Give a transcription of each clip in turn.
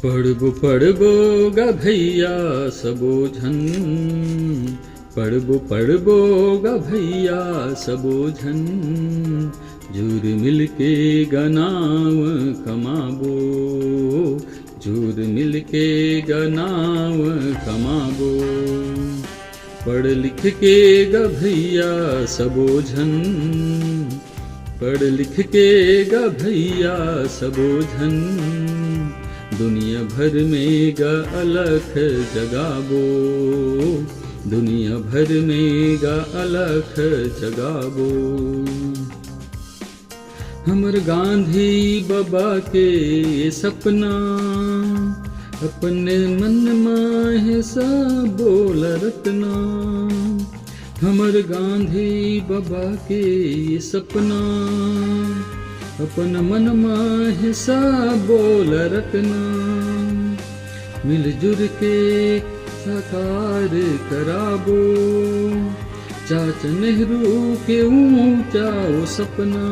पड़बो गा भैया सबो झन, पड़बो गा भैया सबो झन, झूर मिलके गनाव कमाबो, झूर मिलके गनाव कमाबो। पढ़ लिख के गा भैया सबो झन, पढ़ लिख के गा भैया सबो झन, दुनिया भर में गा अलख जगाबो, दुनिया भर में गा अलख जगाबो। हमर गांधी बाबा के ये सपना, अपने मन माहे सब बोल रटना। हमर गांधी बाबा के ये सपना, अपन मन माहे सब बोल रटना। मिलजुल के साकार कराबो, चाचा नेहरू के ऊंचा वो सपना।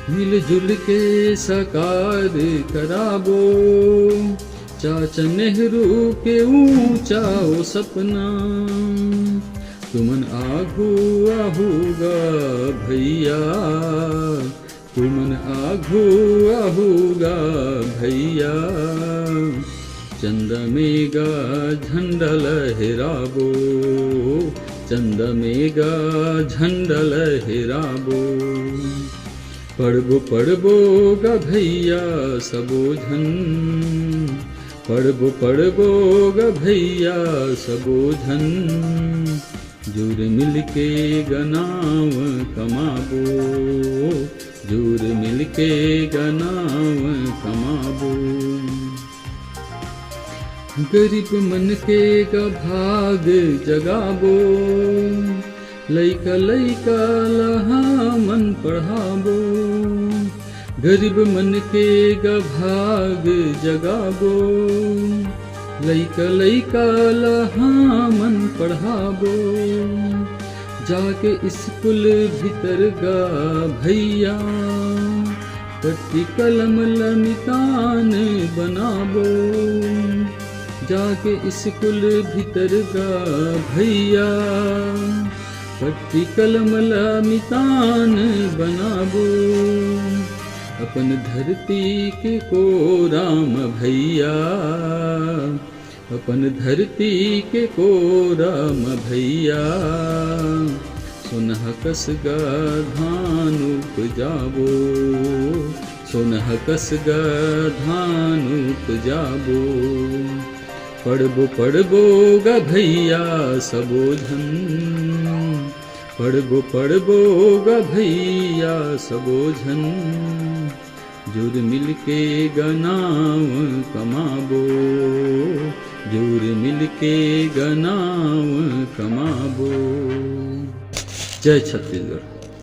मिलजुल के साकार कराबो, चाचा नेहरू के ऊंचा वो सपना। तुमन आगू आहूगा भैया, तुमन आगू आहूगा भैया, चंदा में गा झंडा लहराबो, चंदा में गा झंडा लहराबो। पड़बो गा भैया सबो झन, पड़बो गा भैया सबो झन, झूर मिलके गनाव कमाबो, झूर मिलके गनाव कमाबो। गरीब मन के गा भाग जगाबो, लइका लइका लहा मन पढ़ाबो। गरीब मन के गा भाग जगाबो, लइका लइका लहा मन पढ़ाबो। जाके स्कूल भीतर गा भैया, कट्टी कलम लमितान बनाबो। जाके स्कूल भीतर गा भैया, कट्टी कलम लमितान बनाबो। अपन धरती के को राम भैया, अपन धरती के को राम भैया। सोनह कस गा धान उपजाबो, सोनह कस गा धान उपजाबो। पड़बो गा भैया सबो झन, पड़बो गा भैया सबो झन, झूर मिलके गनाव कमाबो, झूर मिलके गनाव कमाबो। जय छत्तीसगढ़।